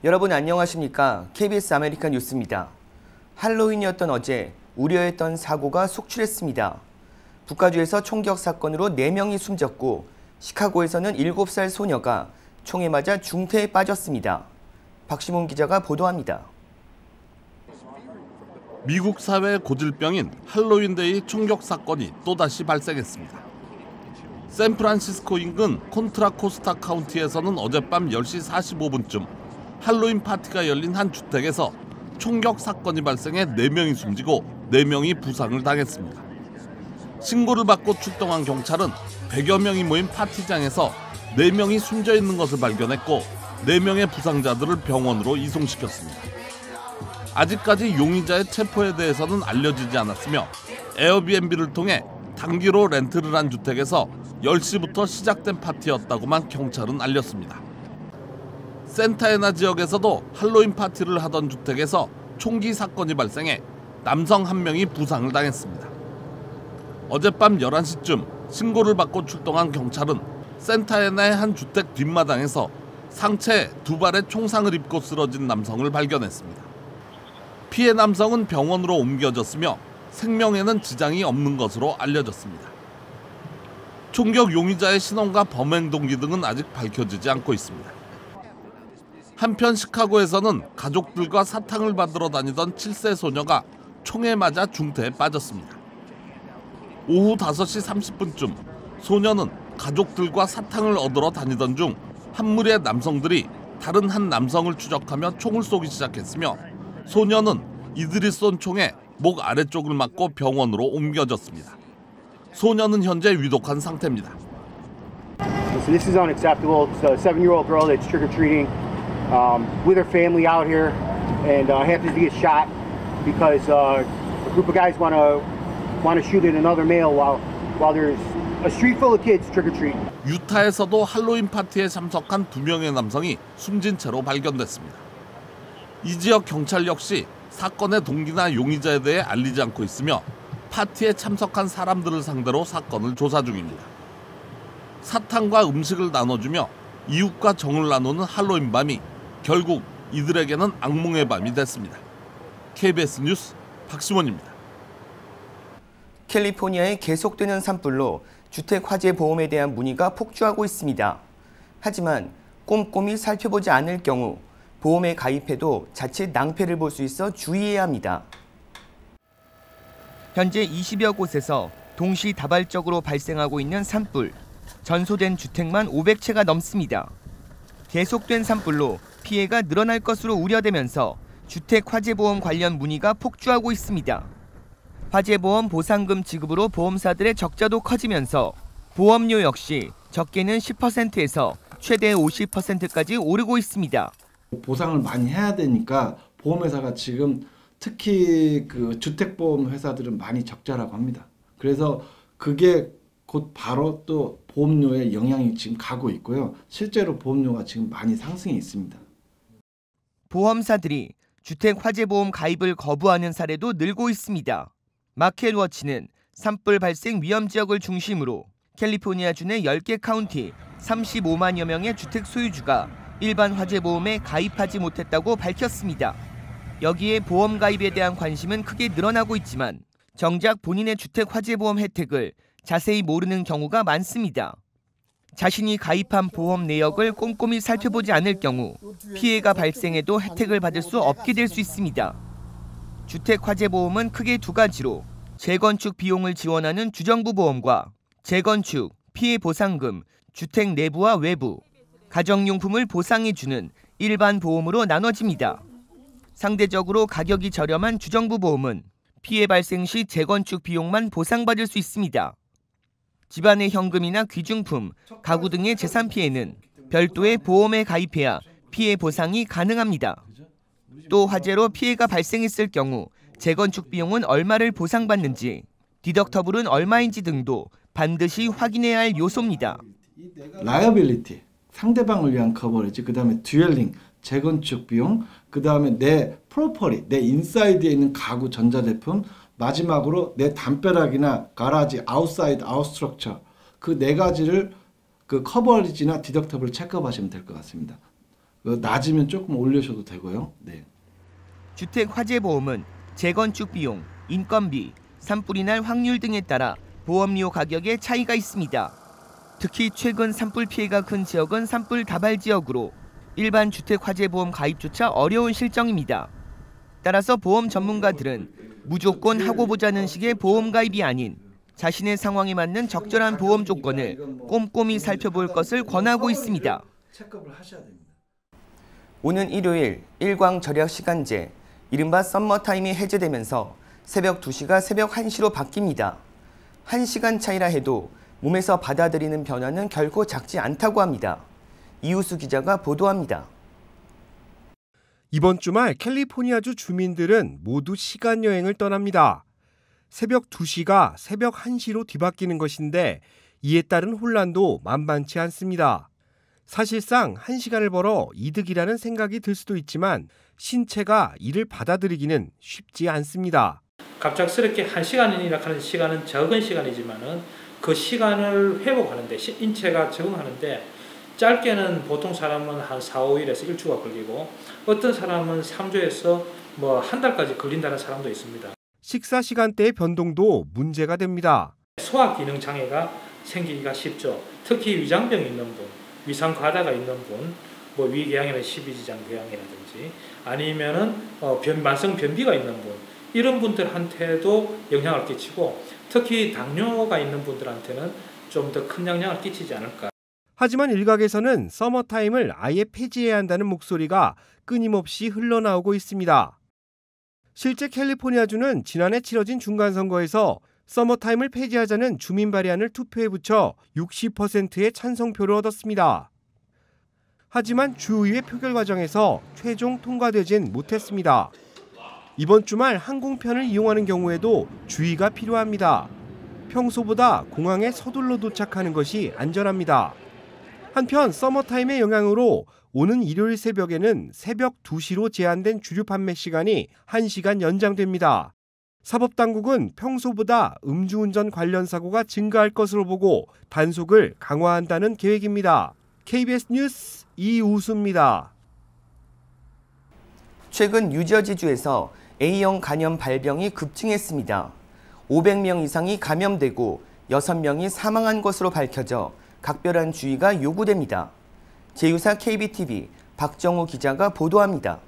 여러분 안녕하십니까? KBS 아메리칸 뉴스입니다. 할로윈이었던 어제 우려했던 사고가 속출했습니다. 북가주에서 총격 사건으로 4명이 숨졌고 시카고에서는 7살 소녀가 총에 맞아 중태에 빠졌습니다. 박시문 기자가 보도합니다. 미국 사회의 고질병인 할로윈데이 총격 사건이 또다시 발생했습니다. 샌프란시스코 인근 콘트라코스타 카운티에서는 어젯밤 10시 45분쯤 할로윈 파티가 열린 한 주택에서 총격 사건이 발생해 4명이 숨지고 4명이 부상을 당했습니다. 신고를 받고 출동한 경찰은 100여 명이 모인 파티장에서 4명이 숨져 있는 것을 발견했고 4명의 부상자들을 병원으로 이송시켰습니다. 아직까지 용의자의 체포에 대해서는 알려지지 않았으며 에어비앤비를 통해 단기로 렌트를 한 주택에서 10시부터 시작된 파티였다고만 경찰은 알렸습니다. 센타에나 지역에서도 할로윈 파티를 하던 주택에서 총기 사건이 발생해 남성 1명이 부상을 당했습니다. 어젯밤 11시쯤 신고를 받고 출동한 경찰은 센타에나의 한 주택 뒷마당에서 상체에 2발의 총상을 입고 쓰러진 남성을 발견했습니다. 피해 남성은 병원으로 옮겨졌으며 생명에는 지장이 없는 것으로 알려졌습니다. 총격 용의자의 신원과 범행 동기 등은 아직 밝혀지지 않고 있습니다. 한편 시카고에서는 가족들과 사탕을 받으러 다니던 7세 소녀가 총에 맞아 중태에 빠졌습니다. 오후 5시 30분쯤 소녀는 가족들과 사탕을 얻으러 다니던 중 한 무리의 남성들이 다른 한 남성을 추적하며 총을 쏘기 시작했으며 소녀는 이들이 쏜 총에 목 아래쪽을 맞고 병원으로 옮겨졌습니다. 소녀는 현재 위독한 상태입니다. So this is unacceptable. It's a 7-year-old girl that's trick-or-treating with her family out here and happens to get shot because a group of guys want to shoot at another male while there's a street full of kids trick-or-treating. 유타에서도 할로윈 파티에 참석한 2명의 남성이 숨진 채로 발견됐습니다. 이 지역 경찰 역시 사건의 동기나 용의자에 대해 알리지 않고 있으며 파티에 참석한 사람들을 상대로 사건을 조사 중입니다. 사탕과 음식을 나눠주며 이웃과 정을 나누는 할로윈 밤이 결국 이들에게는 악몽의 밤이 됐습니다. KBS 뉴스 박시원입니다. 캘리포니아에 계속되는 산불로 주택 화재 보험에 대한 문의가 폭주하고 있습니다. 하지만 꼼꼼히 살펴보지 않을 경우 보험에 가입해도 자칫 낭패를 볼 수 있어 주의해야 합니다. 현재 20여 곳에서 동시다발적으로 발생하고 있는 산불. 전소된 주택만 500채가 넘습니다. 계속된 산불로 피해가 늘어날 것으로 우려되면서 주택 화재보험 관련 문의가 폭주하고 있습니다. 화재보험 보상금 지급으로 보험사들의 적자도 커지면서 보험료 역시 적게는 10%에서 최대 50%까지 오르고 있습니다. 보상을 많이 해야 되니까 보험회사가 지금 특히 그 주택보험 회사들은 많이 적자라고 합니다. 그래서 그게 곧 바로 또 보험료에 영향이 지금 가고 있고요. 실제로 보험료가 지금 많이 상승해 있습니다. 보험사들이 주택 화재보험 가입을 거부하는 사례도 늘고 있습니다. 마켓워치는 산불 발생 위험 지역을 중심으로 캘리포니아주 내 10개 카운티 35만여 명의 주택 소유주가 일반 화재보험에 가입하지 못했다고 밝혔습니다. 여기에 보험 가입에 대한 관심은 크게 늘어나고 있지만 정작 본인의 주택 화재보험 혜택을 자세히 모르는 경우가 많습니다. 자신이 가입한 보험 내역을 꼼꼼히 살펴보지 않을 경우 피해가 발생해도 혜택을 받을 수 없게 될 수 있습니다. 주택 화재보험은 크게 2가지로 재건축 비용을 지원하는 주정부 보험과 재건축, 피해 보상금, 주택 내부와 외부, 가정용품을 보상해주는 일반 보험으로 나눠집니다. 상대적으로 가격이 저렴한 주정부 보험은 피해 발생 시 재건축 비용만 보상받을 수 있습니다. 집안의 현금이나 귀중품, 가구 등의 재산 피해는 별도의 보험에 가입해야 피해 보상이 가능합니다. 또 화재로 피해가 발생했을 경우 재건축 비용은 얼마를 보상받는지, 디덕터블은 얼마인지 등도 반드시 확인해야 할 요소입니다. 라이어빌리티, 상대방을 위한 커버리지, 그다음에 듀얼링, 재건축 비용, 그다음에 내 프로퍼리, 내 인사이드에 있는 가구, 전자제품, 마지막으로 내 담벼락이나 가라지, 아웃사이드, 아웃스트럭처 그 네 가지를 그 커버리지나 디덕터블 체크하시면 될 것 같습니다. 낮으면 조금 올려셔도 되고요. 네. 주택 화재 보험은 재건축 비용, 인건비, 산불이 날 확률 등에 따라 보험료 가격에 차이가 있습니다. 특히 최근 산불 피해가 큰 지역은 산불 다발 지역으로 일반 주택 화재 보험 가입조차 어려운 실정입니다. 따라서 보험 전문가들은 무조건 하고 보자는 식의 보험 가입이 아닌 자신의 상황에 맞는 적절한 보험 조건을 꼼꼼히 살펴볼 것을 권하고 있습니다. 오는 일요일 일광 절약 시간제, 이른바 썸머타임이 해제되면서 새벽 2시가 새벽 1시로 바뀝니다. 1시간 차이라 해도 몸에서 받아들이는 변화는 결코 작지 않다고 합니다. 이우수 기자가 보도합니다. 이번 주말 캘리포니아주 주민들은 모두 시간 여행을 떠납니다. 새벽 2시가 새벽 1시로 뒤바뀌는 것인데 이에 따른 혼란도 만만치 않습니다. 사실상 1시간을 벌어 이득이라는 생각이 들 수도 있지만 신체가 이를 받아들이기는 쉽지 않습니다. 갑작스럽게 1시간이라 하는 시간은 적은 시간이지만은 그 시간을 회복하는데 인체가 적응하는데 짧게는 보통 사람은 한 4, 5일에서 일주가 걸리고 어떤 사람은 3주에서 한 달까지 걸린다는 사람도 있습니다. 식사 시간대의 변동도 문제가 됩니다. 소화 기능 장애가 생기기가 쉽죠. 특히 위장병이 있는 분, 위상 과다가 있는 분, 위궤양이나 십이지장 궤양이라든지 아니면은 만성 변비가 있는 분, 이런 분들한테도 영향을 끼치고 특히 당뇨가 있는 분들한테는 좀 더 큰 영향을 끼치지 않을까. 하지만 일각에서는 서머타임을 아예 폐지해야 한다는 목소리가 끊임없이 흘러나오고 있습니다. 실제 캘리포니아주는 지난해 치러진 중간선거에서 서머타임을 폐지하자는 주민 발의안을 투표에 붙여 60%의 찬성표를 얻었습니다. 하지만 주의회 표결 과정에서 최종 통과되진 못했습니다. 이번 주말 항공편을 이용하는 경우에도 주의가 필요합니다. 평소보다 공항에 서둘러 도착하는 것이 안전합니다. 한편 서머타임의 영향으로 오는 일요일 새벽에는 새벽 2시로 제한된 주류 판매 시간이 1시간 연장됩니다. 사법당국은 평소보다 음주운전 관련 사고가 증가할 것으로 보고 단속을 강화한다는 계획입니다. KBS 뉴스 이우수입니다. 최근 뉴저지주에서 A형 간염 발병이 급증했습니다. 500명 이상이 감염되고 6명이 사망한 것으로 밝혀져 각별한 주의가 요구됩니다. 제휴사 KBTV 박정우 기자가 보도합니다.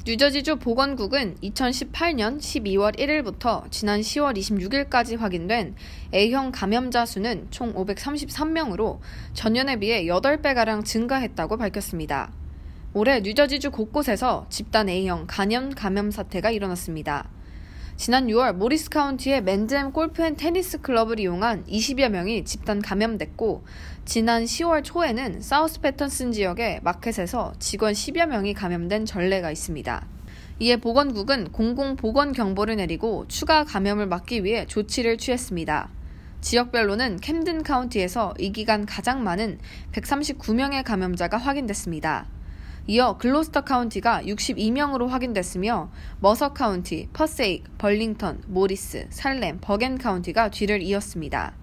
뉴저지주 보건국은 2018년 12월 1일부터 지난 10월 26일까지 확인된 A형 감염자 수는 총 533명으로 전년에 비해 8배가량 증가했다고 밝혔습니다. 올해 뉴저지주 곳곳에서 집단 A형 감염 사태가 일어났습니다. 지난 6월 모리스 카운티의 맨즈햄 골프 앤 테니스 클럽을 이용한 20여 명이 집단 감염됐고 지난 10월 초에는 사우스 패턴슨 지역의 마켓에서 직원 10여 명이 감염된 전례가 있습니다. 이에 보건국은 공공보건 경보를 내리고 추가 감염을 막기 위해 조치를 취했습니다. 지역별로는 캠든 카운티에서 이 기간 가장 많은 139명의 감염자가 확인됐습니다. 이어 글로스터 카운티가 62명으로 확인됐으며 머서 카운티, 퍼세이크, 벌링턴, 모리스, 살렘, 버겐 카운티가 뒤를 이었습니다.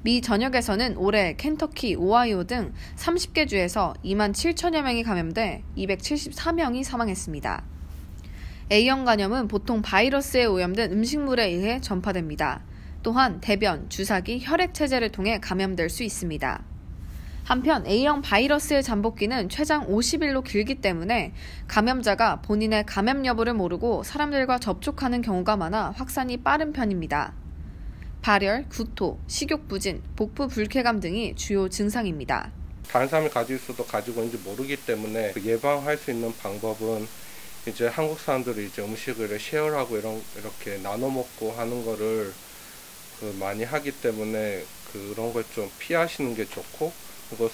미 전역에서는 올해 켄터키, 오하이오 등 30개 주에서 2만 7천여 명이 감염돼 274명이 사망했습니다. A형 간염은 보통 바이러스에 오염된 음식물에 의해 전파됩니다. 또한 대변, 주사기, 혈액체제를 통해 감염될 수 있습니다. 한편 A형 바이러스의 잠복기는 최장 50일로 길기 때문에 감염자가 본인의 감염 여부를 모르고 사람들과 접촉하는 경우가 많아 확산이 빠른 편입니다. 발열, 구토, 식욕부진, 복부 불쾌감 등이 주요 증상입니다. 다른 사람이 가지고 있어도 가지고 있는지 모르기 때문에 예방할 수 있는 방법은 이제 한국 사람들이 이제 음식을 쉐어하고 이렇게 나눠 먹고 하는 거를 많이 하기 때문에 그런 걸 좀 피하시는 게 좋고, 그리고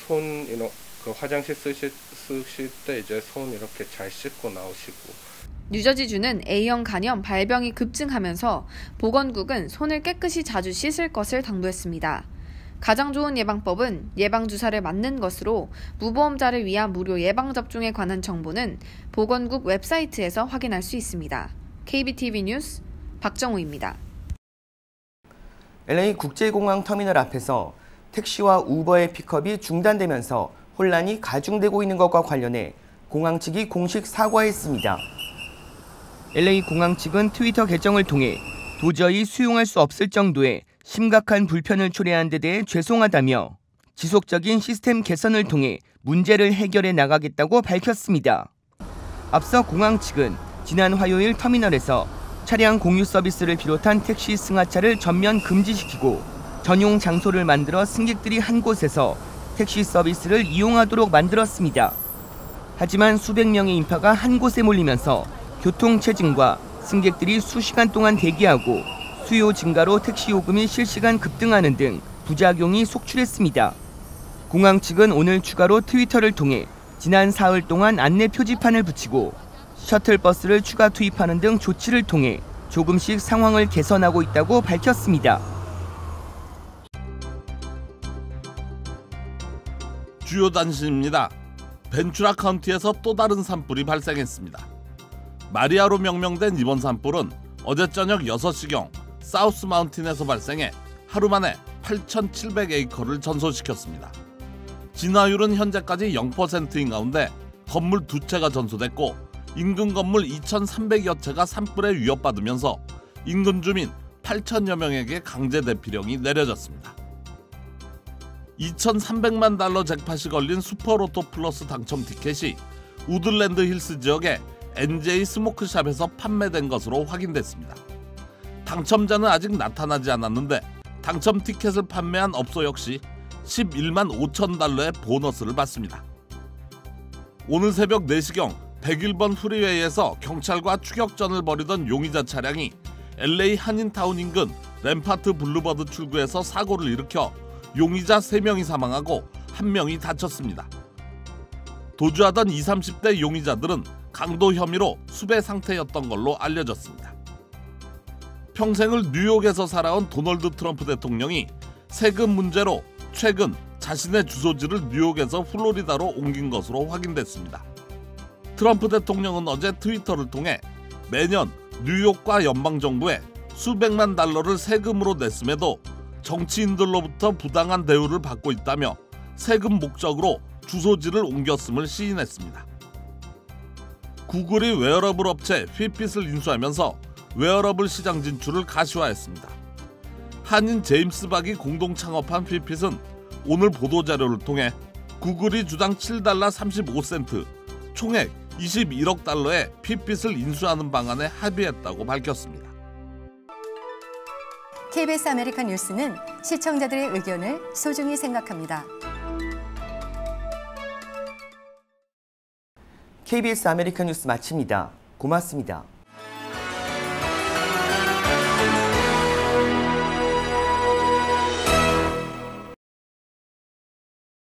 화장실 쓰실 때 이제 손 이렇게 잘 씻고 나오시고. 뉴저지주는 A형 간염 발병이 급증하면서 보건국은 손을 깨끗이 자주 씻을 것을 당부했습니다. 가장 좋은 예방법은 예방주사를 맞는 것으로 무보험자를 위한 무료 예방접종에 관한 정보는 보건국 웹사이트에서 확인할 수 있습니다. KBTV 뉴스 박정우입니다. LA 국제공항 터미널 앞에서 택시와 우버의 픽업이 중단되면서 혼란이 가중되고 있는 것과 관련해 공항 측이 공식 사과했습니다. LA 공항 측은 트위터 계정을 통해 도저히 수용할 수 없을 정도의 심각한 불편을 초래한 데 대해 죄송하다며 지속적인 시스템 개선을 통해 문제를 해결해 나가겠다고 밝혔습니다. 앞서 공항 측은 지난 화요일 터미널에서 차량 공유 서비스를 비롯한 택시 승하차를 전면 금지시키고 전용 장소를 만들어 승객들이 한 곳에서 택시 서비스를 이용하도록 만들었습니다. 하지만 수백 명의 인파가 한 곳에 몰리면서 교통 체증과 승객들이 수시간 동안 대기하고 수요 증가로 택시 요금이 실시간 급등하는 등 부작용이 속출했습니다. 공항 측은 오늘 추가로 트위터를 통해 지난 사흘 동안 안내 표지판을 붙이고 셔틀버스를 추가 투입하는 등 조치를 통해 조금씩 상황을 개선하고 있다고 밝혔습니다. 주요 단신입니다. 벤츄라 카운티에서 또 다른 산불이 발생했습니다. 마리아로 명명된 이번 산불은 어제 저녁 6시경 사우스 마운틴에서 발생해 하루 만에 8,700에이커를 전소시켰습니다. 진화율은 현재까지 0%인 가운데 건물 2채가 전소됐고 인근 건물 2,300여 채가 산불에 위협받으면서 인근 주민 8천여 명에게 강제 대피령이 내려졌습니다. 2,300만 달러 잭팟이 걸린 슈퍼로또 플러스 당첨 티켓이 우드랜드 힐스 지역의 NJ 스모크샵에서 판매된 것으로 확인됐습니다. 당첨자는 아직 나타나지 않았는데 당첨 티켓을 판매한 업소 역시 11만 5천 달러의 보너스를 받습니다. 오늘 새벽 4시경 101번 프리웨이에서 경찰과 추격전을 벌이던 용의자 차량이 LA 한인타운 인근 램파트 블루버드 출구에서 사고를 일으켜 용의자 3명이 사망하고 1명이 다쳤습니다. 도주하던 20, 30대 용의자들은 강도 혐의로 수배 상태였던 걸로 알려졌습니다. 평생을 뉴욕에서 살아온 도널드 트럼프 대통령이 세금 문제로 최근 자신의 주소지를 뉴욕에서 플로리다로 옮긴 것으로 확인됐습니다. 트럼프 대통령은 어제 트위터를 통해 매년 뉴욕과 연방정부에 수백만 달러를 세금으로 냈음에도 정치인들로부터 부당한 대우를 받고 있다며 세금 목적으로 주소지를 옮겼음을 시인했습니다. 구글이 웨어러블 업체 핏빗을 인수하면서 웨어러블 시장 진출을 가시화했습니다. 한인 제임스 박이 공동 창업한 핏빗은 오늘 보도자료를 통해 구글이 주당 7달러 35센트, 총액 21억 달러의 핏빗을 인수하는 방안에 합의했다고 밝혔습니다. KBS 아메리칸 뉴스는 시청자들의 의견을 소중히 생각합니다. KBS 아메리칸 뉴스 마칩니다. 고맙습니다.